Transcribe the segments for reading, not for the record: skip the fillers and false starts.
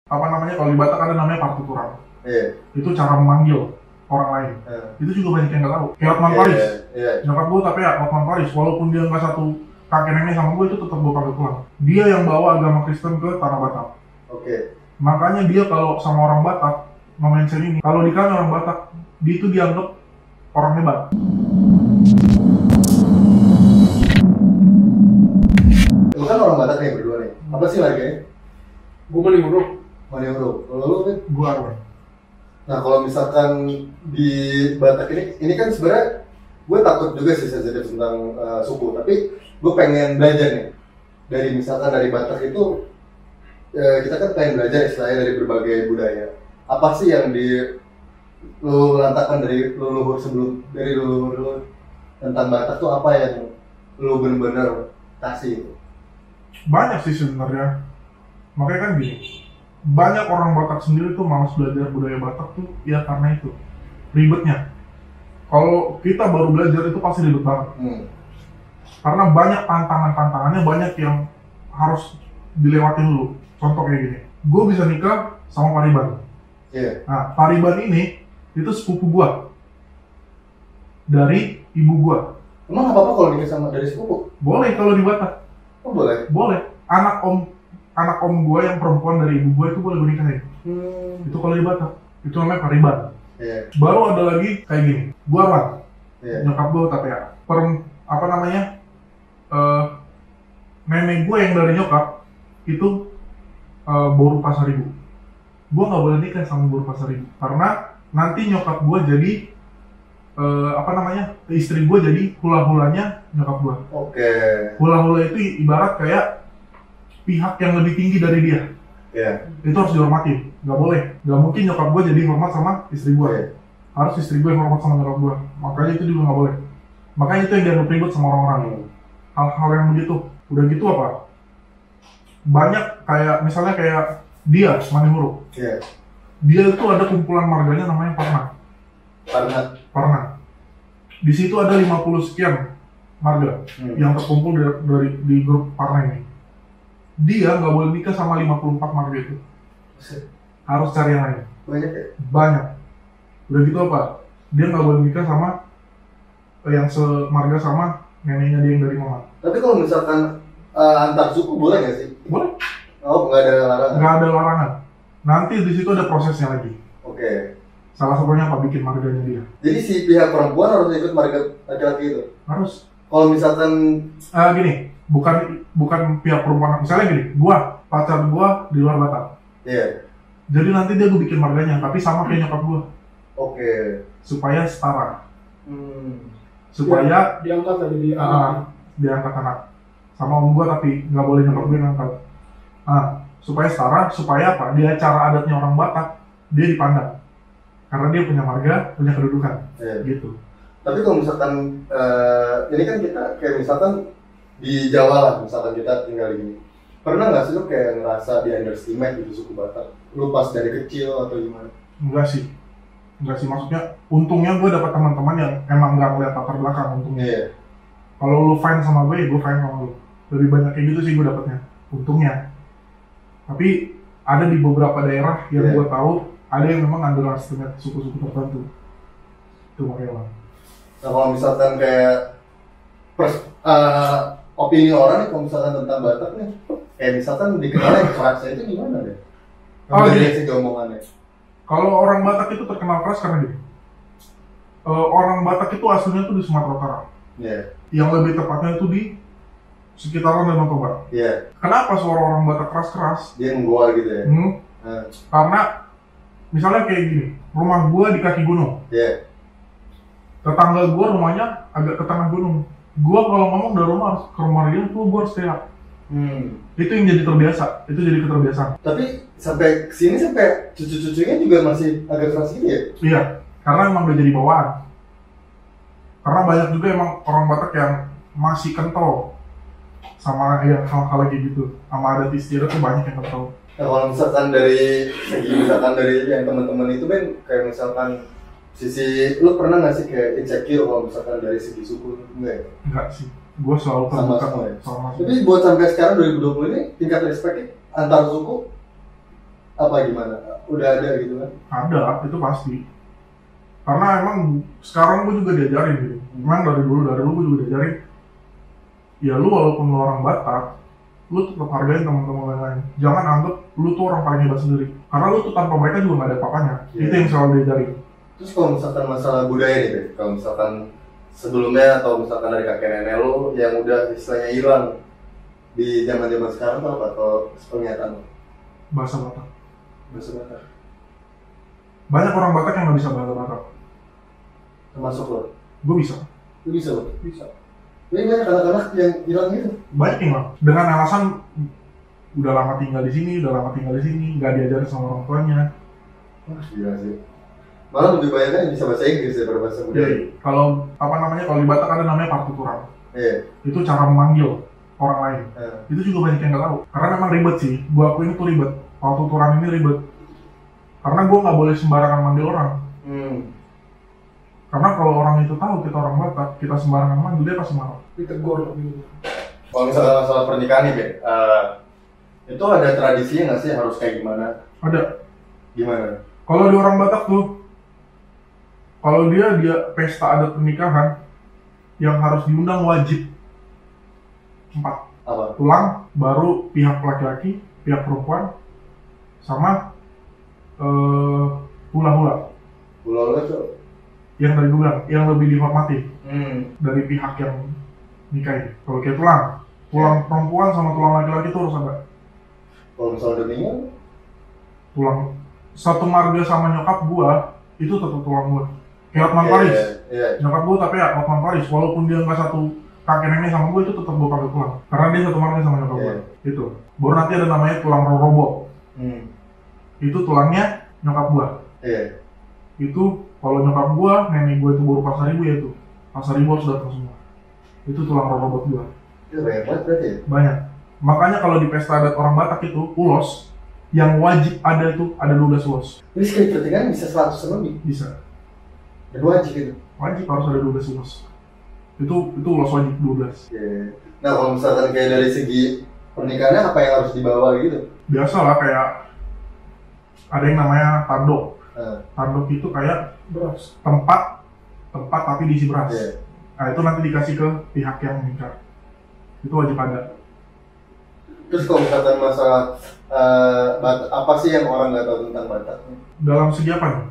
apa namanya, kalau di Batak ada namanya partituran. Iya. Itu cara memanggil orang lain. Itu juga banyak yang nggak tahu. Kayak Otman Paris. Nyokap gue tapi ya Otman Paris, walaupun dia nggak satu kakek nenek sama gue, itu tetap gue panggil pulang. Dia yang bawa agama Kristen ke tanah Batak. Makanya dia kalau sama orang Batak mention ini, kalau di kami orang Batak, dia itu dianggap orang hebat. Lu kan orang Batak nih berdua nih. Apa sih marganya? Gue Maliuruk. Kalau lu kan? Gue Arwan. Nah kalau misalkan di Batak ini kan sebenarnya gue takut juga sih sensitif tentang suku, tapi gue pengen belajar nih dari Batak itu. Kita kan pengen belajar istilahnya dari berbagai budaya. Apa sih yang lu lantakan dari leluhur tentang Batak tuh, apa yang lu bener-bener kasih? Banyak sih sebenarnya. Makanya kan gini, banyak orang Batak sendiri tuh malas belajar budaya Batak tuh ya karena itu ribetnya. Kalau kita baru belajar itu pasti ribet banget. Karena banyak tantangannya, banyak yang harus dilewatin dulu. Contoh kayak gini, gue bisa nikah sama Pariban. Nah, Pariban ini itu sepupu gue dari ibu gue. Emang apa-apa kalau nikah sama dari sepupu? Boleh kalau di Batak. Oh boleh? Boleh. Anak om gue yang perempuan dari ibu gue itu boleh gue nikahin. Itu kalau di Batak. Itu namanya Pariban. Baru ada lagi kayak gini, gue Arwan. Nyokap gue tapi ya nenek gue yang dari nyokap itu Boru Pasaribu. Gue nggak boleh nikah sama Boru Pasaribu karena nanti nyokap gue jadi istri gue jadi hula-hulanya nyokap gue. Hula-hula itu ibarat kayak pihak yang lebih tinggi dari dia. Itu harus dihormati. Nggak boleh. Nggak mungkin nyokap gue jadi hormat sama istri gue. Harus istri gue yang hormat sama nyokap gue. Makanya itu juga nggak boleh. Makanya itu yang dianggap ribet sama orang-orang. Hal-hal yang begitu. Udah gitu apa? Banyak kayak misalnya kayak dia Manihuruk. Dia itu ada kumpulan marganya namanya Parna. Di situ ada 50 sekian marga yang terkumpul di grup Parna ini. Dia nggak boleh nikah sama 54 marga itu. Harus cari yang lain. Banyak. Udah gitu apa? Dia nggak boleh nikah sama yang semarga sama neneknya dia yang dari mama. Tapi kalau misalkan antar suku boleh nggak sih? Boleh. Oh, nggak ada larangan? Nggak ada larangan. Nanti di situ ada prosesnya lagi. Salah satunya apa? Bikin marganya dia. Jadi si pihak perempuan harus ikut marga laki-laki itu? Harus. Kalau misalkan gini, bukan pihak perempuan. Misalnya gini, pacar gua di luar Batak. Jadi nanti dia gue bikin marganya, tapi sama kayak nyokap gua. Supaya setara. Supaya diangkat jadi diangkat anak. Sama om gua tapi nggak boleh nyokap gue ngangkat. Supaya setara, supaya apa? Di acara adatnya orang Batak, dia dipandang. Karena dia punya marga, punya kedudukan. Gitu. Tapi kalau misalkan, ini kan kita kayak misalkan di Jawa lah, misalkan kita tinggal di sini. Pernah nggak sih lu kayak ngerasa di underestimate gitu suku Batak? Lu pas dari kecil atau gimana? Enggak sih, maksudnya untungnya gue dapat teman-teman yang emang nggak ngeliat latar belakang untungnya. Kalau lu fine sama gue, gue fine sama lu. Lebih banyak kayak gitu sih gue dapatnya, untungnya. Tapi ada di beberapa daerah yang gue tahu ada yang memang underestimate suku-suku tertentu. Itu makanya lah. Nah kalau misalkan kayak opini orang nih, kalau misalkan tentang Batak nih, kayak misalkan dikenalnya kerasnya itu gimana deh? Dari segi omongannya. Kalau orang Batak itu terkenal keras karena gini. Orang Batak itu aslinya tuh di Sumatera Utara. Yang lebih tepatnya itu di sekitaran Danau Toba. Kenapa suara orang Batak keras-keras? Dia ngegoal gitu ya? Karena misalnya kayak gini, rumah gua di kaki gunung. Tetangga gua rumahnya agak ke tengah gunung. Gua kalau ngomong dari rumah harus ke rumah dia tuh gua harus teriak. Itu yang jadi terbiasa, itu jadi keterbiasaan. Tapi sampai sini sampai cucu-cucunya juga masih agak keras gitu ya? Iya, karena emang udah jadi bawaan. Karena banyak juga emang orang Batak yang masih kental sama hal-hal kayak gitu, sama adat istiadat tuh banyak yang kental. Nah kalau misalkan dari yang teman-teman itu Ben, kayak misalkan sisi, lu pernah nggak sih kayak insecure kalau misalkan dari segi suku? Enggak sih, gue selalu terbuka sama. Tapi buat sampai sekarang 2020 ini tingkat respect antar suku apa gimana? Udah ada gitu kan? Ada, itu pasti. Karena emang sekarang gue juga diajarin gitu. Emang dari dulu gue juga diajarin. Ya lu walaupun lu orang Batak, lu tetap hargain teman-teman lain. Jangan anggap lu tuh orang paling hebat sendiri. Karena lu tuh tanpa mereka juga gak ada apa-apanya. Itu yang selalu diajarin. Terus kalau misalkan masalah budaya nih, Be, kalau misalkan sebelumnya atau misalkan dari kakek nenek lu yang udah istilahnya hilang di zaman-zaman sekarang tuh apa? Atau penglihatan lu? Bahasa Batak. Bahasa Batak. Banyak orang Batak yang gak bisa bahasa Batak. Termasuk lo? Gue bisa. Lu bisa lo? Bisa. Ini banyak anak-anak yang hilang gitu. Banyak yang hilang. Dengan alasan udah lama tinggal di sini, gak diajarin sama orang tuanya. Wah, gila sih. Malah lebih banyak kan yang bisa bahasa Inggris daripada bahasa budaya. Kalau kalau di Batak ada namanya partuturan. Iya. Itu cara memanggil orang lain. Itu juga banyak yang nggak tahu. Karena memang ribet sih. Gua akuin itu ribet. Partuturan ini ribet. Karena gua nggak boleh sembarangan manggil orang. Karena kalau orang itu tahu kita orang Batak, kita sembarangan manggil dia pasti marah. Ditegur. Kalau misalnya masalah pernikahan nih, Be, itu ada tradisinya nggak sih harus kayak gimana? Ada. Gimana? Kalau di orang Batak tuh, kalau dia pesta adat pernikahan yang harus diundang wajib 4. Apa? Tulang, baru pihak laki-laki, pihak perempuan, sama hula-hula. Hula-hula tuh? Yang tadi gue bilang, yang lebih dihormati dari pihak yang nikahin. Kalau kayak tulang perempuan sama tulang laki-laki itu harus ada. Kalau misalnya udah meninggal? Tulang satu marga sama nyokap gua itu tetap tulang gua. Kayak Otman Paris. Nyokap gua tapi ya Otman Paris, walaupun dia nggak satu kakek nenek sama gua itu tetap gua pakai tulang. Karena dia satu marga sama nyokap gua. Itu. Baru nanti ada namanya tulang rorobo. Itu tulangnya nyokap gua. Itu kalau nyokap gua, nenek gua itu baru Pasaribu ya itu. Pasaribu harus datang semua. Itu tulang rorobo gua. Itu banyak banget berarti ya? Banyak. Makanya kalau di pesta adat orang Batak itu, ulos yang wajib ada itu ada 12 ulos. Jadi sekali pernikahan bisa 100 lebih? Bisa. Dan wajib itu? Wajib harus ada 12 ulos. Itu ulos wajib 12. Nah kalau misalkan kayak dari segi pernikahannya apa yang harus dibawa gitu? Biasa lah kayak ada yang namanya tandok. Tandok itu kayak beras. Tempat tapi diisi beras. Nah itu nanti dikasih ke pihak yang menikah. Itu wajib ada. Terus kalau misalkan masalah apa sih yang orang nggak tahu tentang Batak? Dalam segi apa nih?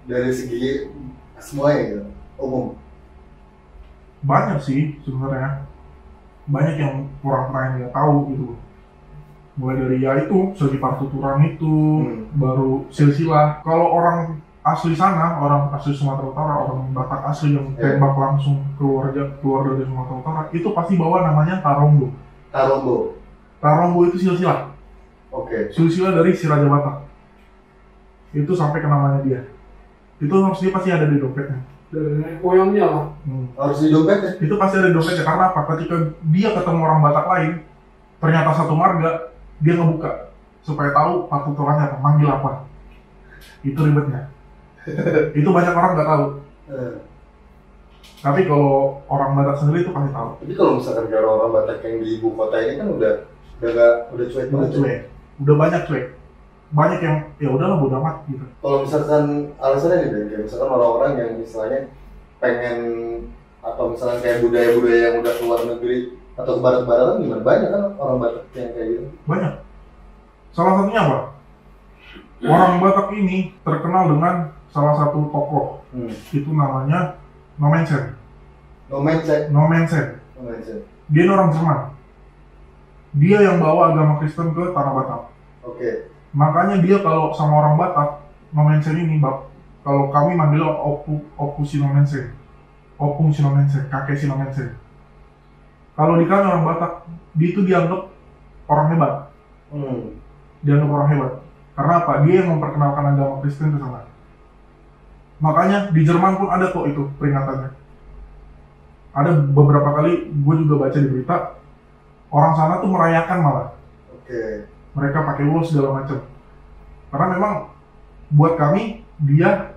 Dari segi semuanya gitu, umum. Banyak sih sebenarnya. Banyak yang orang lain nggak tahu gitu. Mulai dari ya itu, segi partuturan itu, baru silsilah. Kalau orang asli sana, orang asli Sumatera Utara, orang Batak asli yang tembak langsung keluar dari Sumatera Utara, itu pasti bawa namanya tarombo. Tarombo itu silsilah. Silsilah dari si Raja Batak. Itu sampai ke namanya dia. Itu harus dia pasti ada di dompetnya. Dari koyongnya lah. Harus di dompetnya? Itu pasti ada di dompetnya. Karena apa? Ketika dia ketemu orang Batak lain, ternyata satu marga, dia ngebuka supaya tahu partuturannya apa, manggil apa. Itu ribetnya. Itu banyak orang nggak tahu. Tapi kalau orang Batak sendiri itu pasti tahu. Tapi kalau misalkan kayak orang Batak yang di ibu kota ini kan udah cuek banget. Udah banyak cuek. Banyak yang ya udahlah bodo amat gitu. Kalau misalkan alasannya nih, kayak misalkan orang-orang yang misalnya pengen atau misalnya kayak budaya-budaya yang udah keluar negeri atau ke barat-baratan gimana? Banyak kan orang Batak yang kayak gitu. Banyak. Salah satunya apa? Orang Batak ini terkenal dengan salah satu tokoh. Itu namanya Nomensen. Dia ini orang Jerman. Dia yang bawa agama Kristen ke tanah Batak. Makanya dia kalau sama orang Batak, Nomensen ini, kalau kami manggil Opung Sinomensen, kakek Sinomensen. Kalau di kami orang Batak, dia itu dianggap orang hebat. Dianggap orang hebat. Karena apa? Dia yang memperkenalkan agama Kristen ke sana. Makanya di Jerman pun ada kok itu peringatannya. Ada beberapa kali gue juga baca di berita, orang sana tuh merayakan malah. Mereka pakai ulos segala macam. Karena memang buat kami dia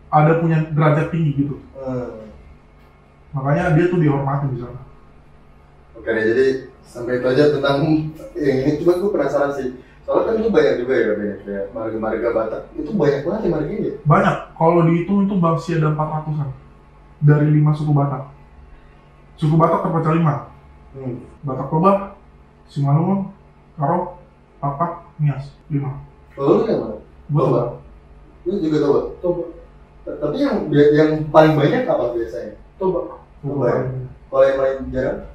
ada punya derajat tinggi gitu. Makanya dia tuh dihormati di sana. Jadi sampai itu aja tentang yang ini. Cuma gue penasaran sih. Soalnya kan itu banyak juga ya, kayak marga-marga Batak. Itu banyak banget ya marganya ya? Banyak, kalau dihitung itu masih ada 400-an dari 5 suku Batak. Suku Batak terpecah 5. Batak Toba, Simalungun, Karo, Papak, Nias, 5. Oh, lu yang mana? Gua Toba. Lu juga Toba? Toba. Tapi yang paling banyak apa biasanya? Toba. Kalau yang paling jarang?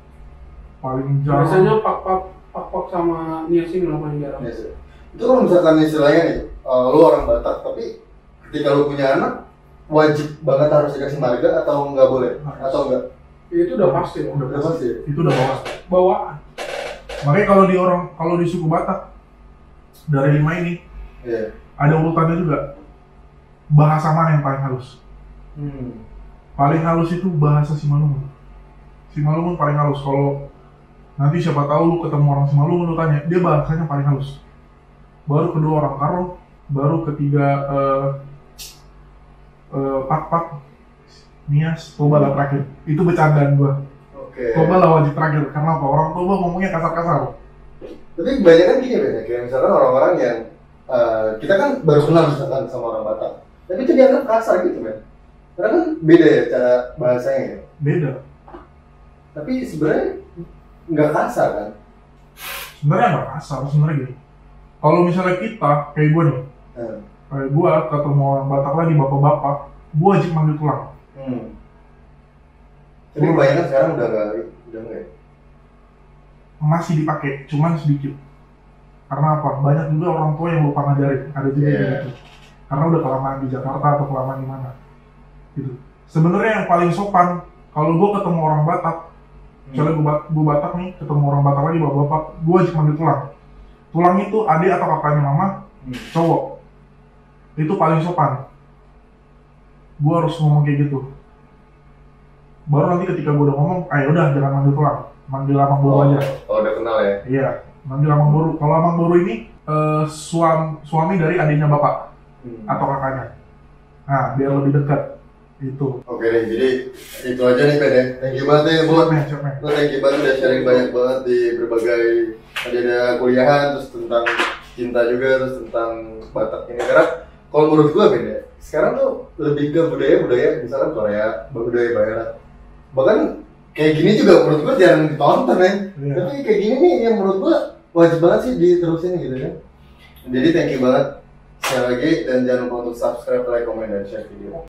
Paling jarang. Biasanya pak sama Niasin lah paling jarang. Yes. Itu kalau misalkan istilahnya nih, lu orang Batak tapi ketika lu punya anak wajib banget harus dikasih marga atau nggak boleh? Atau enggak? Itu udah pasti loh. Udah pasti. Itu udah Bawaan. Makanya kalau di suku Batak dari 5 ini, ada urutannya juga. Bahasa mana yang paling halus? Paling halus itu bahasa Simalungun. Simalungun paling halus. Kalau nanti siapa tahu lu ketemu orang Simalungun, lu tanya, dia bahasanya paling halus. Baru kedua orang Karo, baru ketiga Pak, Nias, Toba lah terakhir. Itu bercandaan gua. Toba lah wajib terakhir. Karena apa? Orang Toba ngomongnya kasar-kasar. Tapi kebanyakan gini banyak, kayak misalkan orang-orang yang kita kan baru kenal misalkan sama orang Batak, tapi itu dianggap kasar gitu kan? Karena kan beda ya cara bahasanya ya. Beda. Tapi sebenarnya nggak kasar kan? Sebenarnya nggak kasar, sebenarnya gini. Kalau misalnya kita, kayak gue nih, kayak gue ketemu orang Batak lagi, bapak-bapak, gue wajib manggil tulang. Tapi kebanyakan sekarang udah nggak ya? Masih dipakai, cuman sedikit. Karena apa? Banyak juga orang tua yang lupa ngajarin, ada juga gitu. Karena udah kelamaan di Jakarta atau kelamaan di mana. Gitu. Sebenarnya yang paling sopan, kalau gue ketemu orang Batak, misalnya gue Batak nih, ketemu orang Batak lagi, bapak-bapak, gue wajib manggil tulang. Tulang itu adik atau kakaknya mama, cowok. Itu paling sopan. Gue harus ngomong kayak gitu. Baru nanti ketika gue udah ngomong, ayo udah jangan manggil tulang, manggil Amang Boru aja. Kalau udah kenal ya? Iya, manggil Amang Boru. Kalau Amang Boru ini suami dari adiknya bapak atau kakaknya. Nah, biar lebih dekat. Itu. Oke deh, jadi itu aja nih Pede. Thank you banget ya buat. Thank you banget udah sharing banyak banget di berbagai ada kuliahan, terus tentang cinta juga, terus tentang Batak ini. Karena kalau menurut gue beda. Sekarang tuh lebih ke budaya misalkan Korea, budaya Barat. Bahkan kayak gini juga menurut gue jarang ditonton ya. Tapi kayak gini nih yang menurut gue wajib banget sih diterusin gitu kan. Jadi thank you banget sekali lagi dan jangan lupa untuk subscribe, like, comment, dan share video.